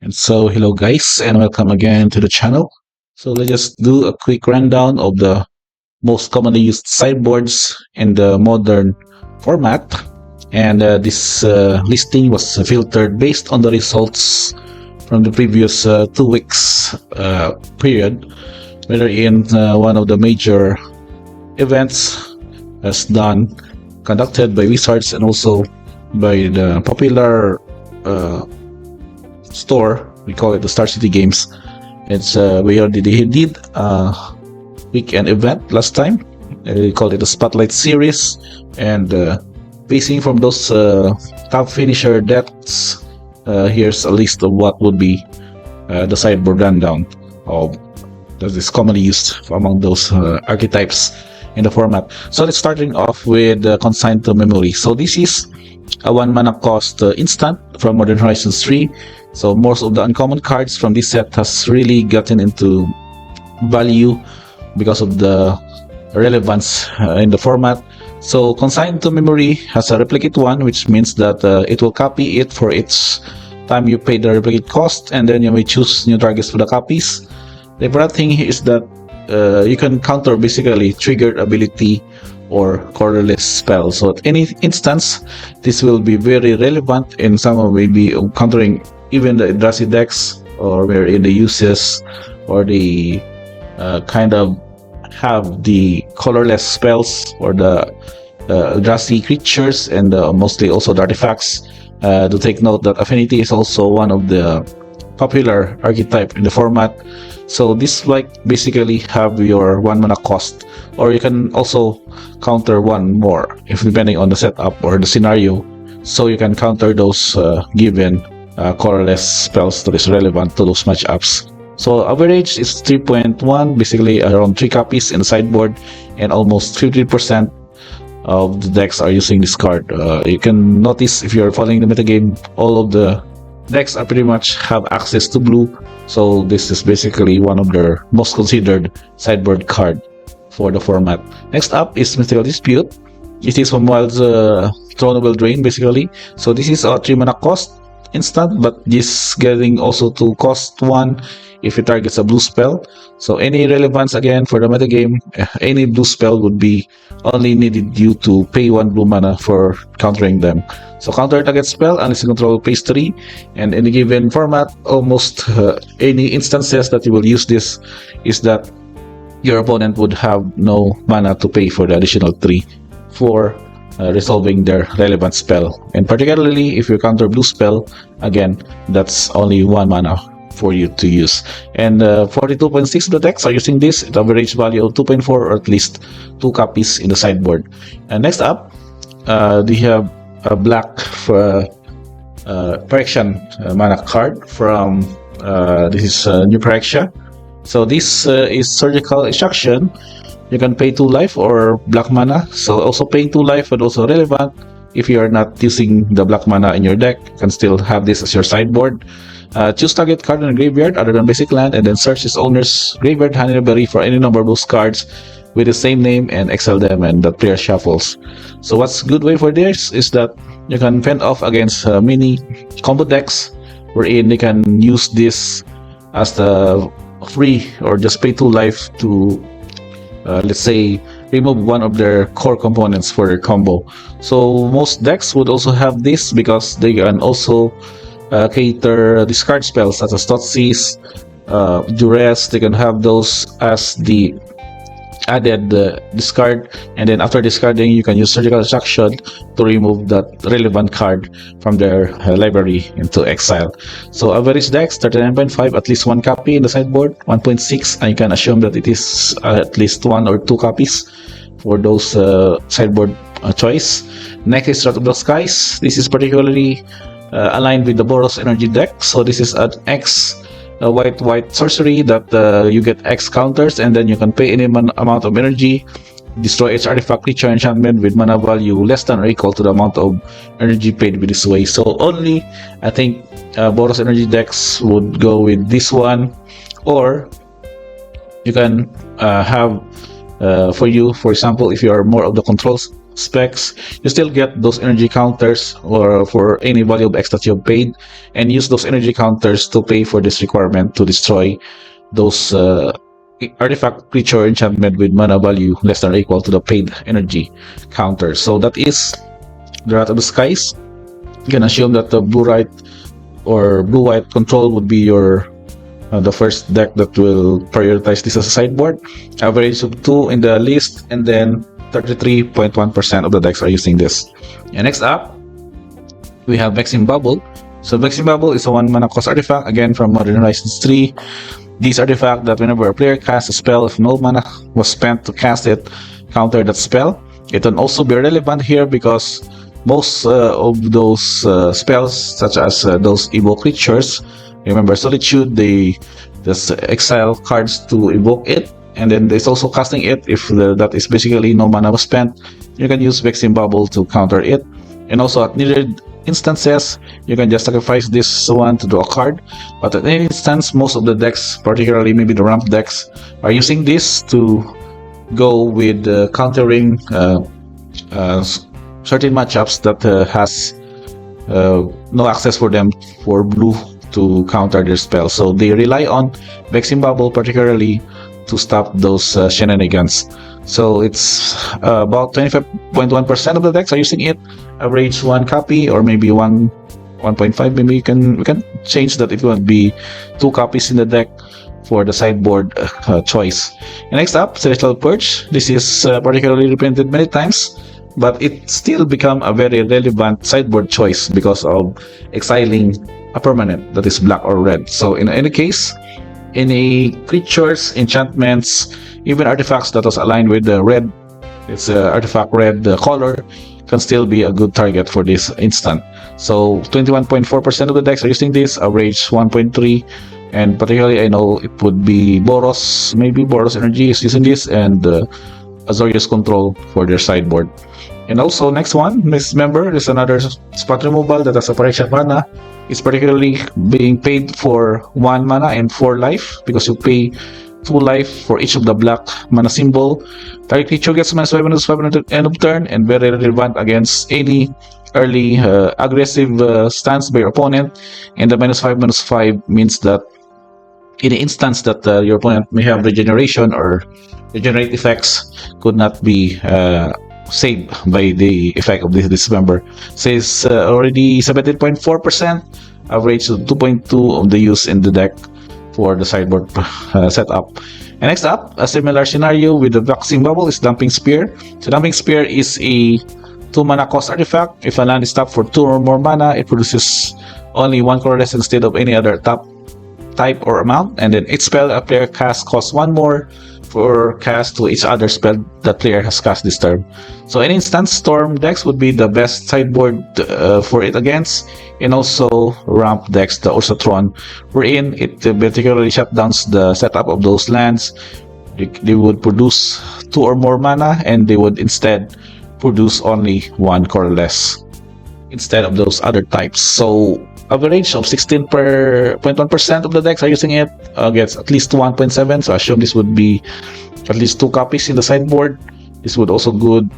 Hello guys, and welcome again to the channel. So let's just do a quick rundown of the most commonly used sideboards in the modern format. And this listing was filtered based on the results from the previous 2 weeks period, wherein one of the major events has done conducted by Wizards and also by the popular store. We call it the Star City Games. It's we already did a weekend event last time. We called it the Spotlight Series, and basing from those top finisher decks, here's a list of what would be the sideboard rundown of that is commonly used among those archetypes in the format. So let's starting off with Consigned to Memory. So this is a 1 mana cost instant from Modern Horizons 3. So most of the uncommon cards from this set has really gotten into value because of the relevance in the format. So Consigned to Memory has a replicate 1, which means that it will copy it for each time you pay the replicate cost, and then you may choose new targets for the copies. The important thing is that you can counter basically triggered ability or colorless spell. So at any instance, this will be very relevant in some of maybe countering even the Eldrazi decks, or where in the uses or the kind of have the colorless spells or the Eldrazi creatures, and mostly also the artifacts. To take note that Affinity is also one of the popular archetype in the format. So this like basically have your 1 mana cost, or you can also counter one more if depending on the setup or the scenario. So you can counter those given colorless spells that is relevant to those matchups. So average is 3.1, basically around 3 copies in the sideboard, and almost 50% of the decks are using this card. You can notice if you're following the metagame, all of the decks are pretty much have access to blue. So this is basically one of their most considered sideboard card for the format. Next up is Mystical Dispute. It is from Wild's Throneable Drain basically. So this is a 3 mana cost instant, but this getting also to cost 1 if it targets a blue spell. So any relevance again for the metagame, any blue spell would be only needed you to pay 1 blue mana for countering them. So counter target spell unless you control pays 3, and in a given format, almost any instances that you will use this is that your opponent would have no mana to pay for the additional 3 for resolving their relevant spell. And particularly if you counter blue spell, again, that's only 1 mana for you to use. And 42.6 of the decks are using this at average value of 2.4, or at least 2 copies in the sideboard. And next up, we have a black Correction mana card from this is New Correction. So this is Surgical Extraction. You can pay 2 life or black mana. So also paying 2 life, but also relevant if you are not using the black mana in your deck. You can still have this as your sideboard. Choose target card in the graveyard other than basic land, and then search its owner's graveyard hand library for any number of those cards with the same name and exile them, and the player shuffles. So what's good way for this is that you can fend off against many combo decks wherein they can use this as the free or just pay 2 life to let's say remove one of their core components for their combo. So most decks would also have this because they can also cater discard spells such as Thoughtseize, Duress. They can have those as the added discard, and then after discarding you can use Surgical Extraction to remove that relevant card from their library into exile. So average decks 39.5, at least 1 copy in the sideboard. 1.6, and you can assume that it is at least 1 or 2 copies for those sideboard choice. Next is Wrath of the Skies. This is particularly aligned with the Boros Energy deck. So this is an X white sorcery that you get X counters, and then you can pay any amount of energy, destroy each artifact, creature, enchantment with mana value less than or equal to the amount of energy paid with this way. So only I think Boros Energy decks would go with this one, or you can have for you, for example, if you are more of the controls specs, you still get those energy counters or for any value of X that you've paid, and use those energy counters to pay for this requirement to destroy those artifact creature enchantment with mana value less than or equal to the paid energy counter. So that is the Wrath of the Skies. You can assume that the blue-white or blue-white control would be your the first deck that will prioritize this as a sideboard. Average of 2 in the list, and then 33.1% of the decks are using this. And next up, we have Vexing Bubble. So Vexing Bubble is a 1 mana cost artifact, again from Modern Horizons 3. This artifact that whenever a player casts a spell, if no mana was spent to cast it, counter that spell. It can also be relevant here because most of those spells, such as those evoke creatures, remember Solitude, they just exile cards to evoke it, and then there's also casting it if that is basically no mana was spent. You can use Vexing Bubble to counter it, and also at needed instances you can just sacrifice this one to draw a card. But at any instance, most of the decks, particularly maybe the ramp decks, are using this to go with countering certain matchups that has no access for them for blue to counter their spell. So they rely on Vexing Bubble particularly to stop those shenanigans. So it's about 25.1% of the decks are using it. Average 1 copy or maybe 1.5. Maybe we can change that if it would be 2 copies in the deck for the sideboard choice. And next up, Celestial Purge. This is particularly reprinted many times, but it still become a very relevant sideboard choice because of exiling a permanent that is black or red. So in any case, any creatures, enchantments, even artifacts that was aligned with the red, it's artifact red color, can still be a good target for this instant. So 21.4% of the decks are using this, average 1.3, and particularly I know it would be Boros, maybe Boros Energy is using this, and Azorius Control for their sideboard. And also next one, remember, there's another spot removal that has operation mana. It's particularly being paid for 1 mana and 4 life because you pay 2 life for each of the black mana symbol. Target creature gets -5/-5 at the end of turn, and very relevant against any early aggressive stance by your opponent. And the -5/-5 means that in the instance that your opponent may have regeneration or regenerate effects could not be saved by the effect of this member. Says already 17.4%, average of 2.2 of the use in the deck for the sideboard setup. And next up, a similar scenario with the Vexing Bubble is Dumping Spear. So Dumping Spear is a 2 mana cost artifact. If a land is tapped for 2 or more mana, it produces only 1 colorless instead of any other tap type or amount, and then each spell a player casts costs 1 more for cast to each other spell that player has cast this turn. So in instance, Storm decks would be the best sideboard for it against, and also ramp decks, the Ursatron, wherein it particularly shutdowns the setup of those lands. They would produce 2 or more mana, and they would instead produce only 1 colorless instead of those other types. So average of 16.1% of the decks are using it, gets at least 1.7, so I assume this would be at least 2 copies in the sideboard. This would also good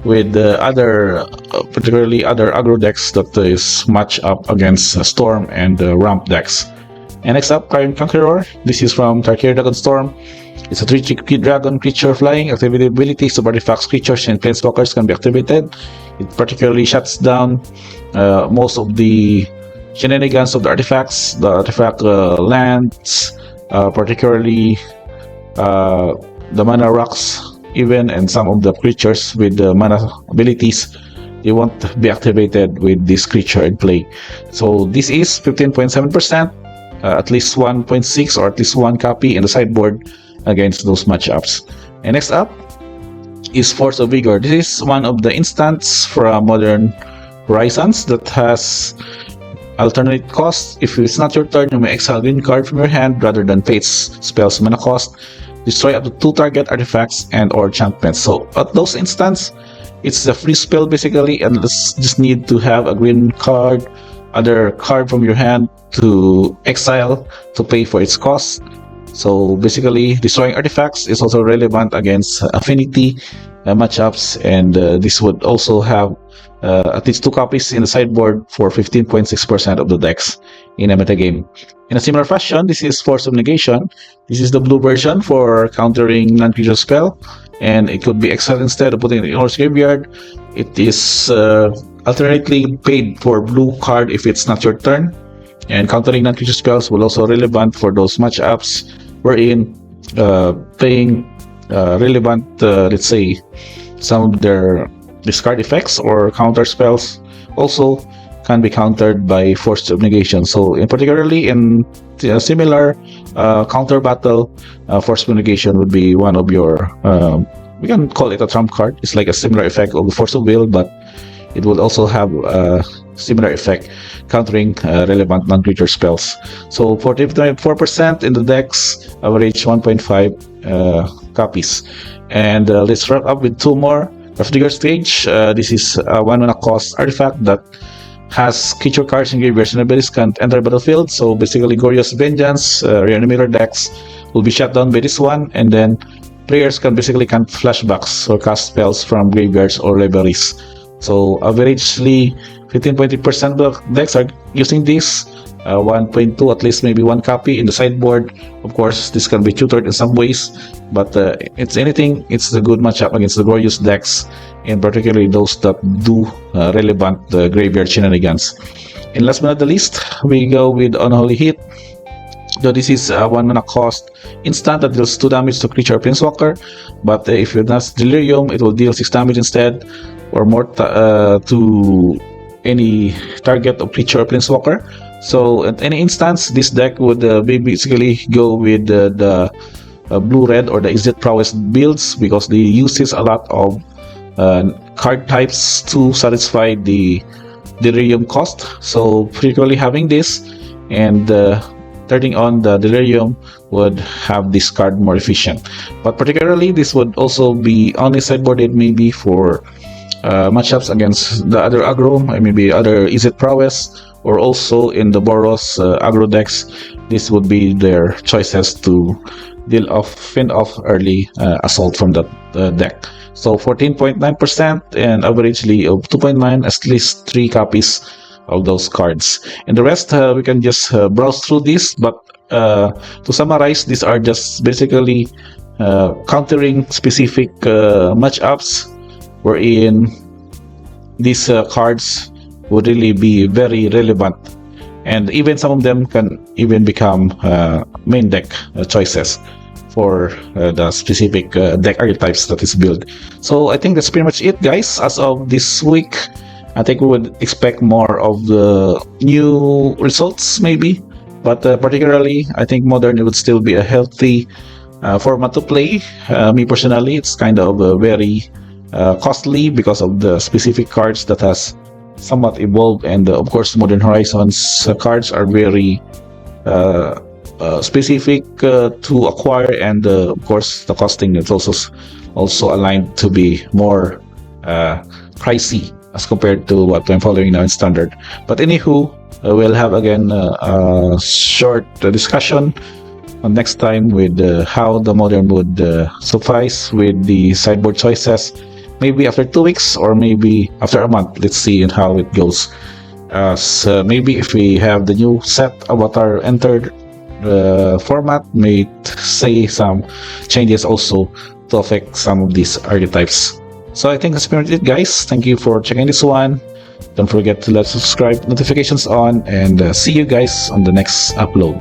with the other, particularly other aggro decks that is match up against Storm and ramp decks. And next up, Carrion Conqueror. This is from Tarkir Dragon Storm. It's a 3 dragon creature flying. Activity abilities of artifacts, creatures, and planeswalkers can be activated. It particularly shuts down most of the shenanigans of the artifacts, the artifact lands, particularly the mana rocks, even, and some of the creatures with the mana abilities. They won't be activated with this creature in play. So this is 15.7%, at least 1.6 or at least 1 copy in the sideboard against those matchups. And next up is Force of Vigor. This is one of the instants from Modern Horizons that has alternate cost. If it's not your turn, you may exile green card from your hand rather than pay its spell's mana cost. Destroy up to 2 target artifacts and or enchantments. So at those instants, it's a free spell basically, and let's just need to have a green card, other card from your hand to exile to pay for its cost. So basically, destroying artifacts is also relevant against Affinity matchups, and this would also have at least 2 copies in the sideboard for 15.6% of the decks in a metagame. In a similar fashion, this is Force of Negation. This is the blue version for countering non-creature spell, and it could be exiled instead of putting it in your graveyard. It is alternately paid for blue card if it's not your turn, and countering non-creature spells will also relevant for those matchups wherein playing relevant, let's say, some of their discard effects or counter spells also can be countered by Force of Negation. So, particularly in a similar counter battle, Force of Negation would be one of your, we can call it a trump card. It's like a similar effect of the Force of Will, but it would also have a similar effect countering relevant non-creature spells. So 44% in the decks, average 1.5 copies. And let's wrap up with 2 more. Trigger Stage. This is a 1 cost artifact that has creature cards and graveyards and abilities can't enter the battlefield. So basically, Glorious Vengeance, Reanimator decks will be shut down by this one, and then players can basically can't flashbacks or cast spells from graveyards or libraries. So averagely 15.8% of the decks are using this. 1.2, at least maybe 1 copy in the sideboard. Of course, this can be tutored in some ways, but it's anything. It's a good matchup against the glorious decks, and particularly those that do relevant graveyard shenanigans. And last but not the least, we go with Unholy Hit. So this is a 1 mana cost instant that deals 2 damage to creature Planeswalker, but if it has Delirium, it will deal 6 damage instead, or more to any target of creature Planeswalker. So at any instance, this deck would basically go with the blue-red or the Izzet Prowess builds, because they uses a lot of card types to satisfy the Delirium cost. So particularly having this and turning on the Delirium would have this card more efficient. But particularly this would also be only sideboarded maybe for matchups against the other aggro, maybe other Izzet Prowess, or also in the Boros aggro decks. This would be their choices to fend off early assault from that deck. So 14.9% and averagely of 2.9, at least 3 copies of those cards. And the rest we can just browse through this, but to summarize, these are just basically countering specific matchups wherein these cards would really be very relevant, and even some of them can even become main deck choices for the specific deck archetypes that is built. So I think that's pretty much it, guys. As of this week, I think we would expect more of the new results maybe, but particularly I think Modern would still be a healthy format to play. Me personally, it's kind of very costly because of the specific cards that has somewhat evolved, and of course Modern Horizons cards are very specific to acquire, and of course the costing is also aligned to be more pricey as compared to what I'm following now in Standard. But anywho, we'll have again a short discussion on next time with how the Modern would suffice with the sideboard choices. Maybe after 2 weeks or maybe after a month. Let's see how it goes. So maybe if we have the new set Avatar entered format, may say some changes also to affect some of these archetypes. So I think that's pretty much it, guys. Thank you for checking this one. Don't forget to subscribe, notifications on, and see you guys on the next upload.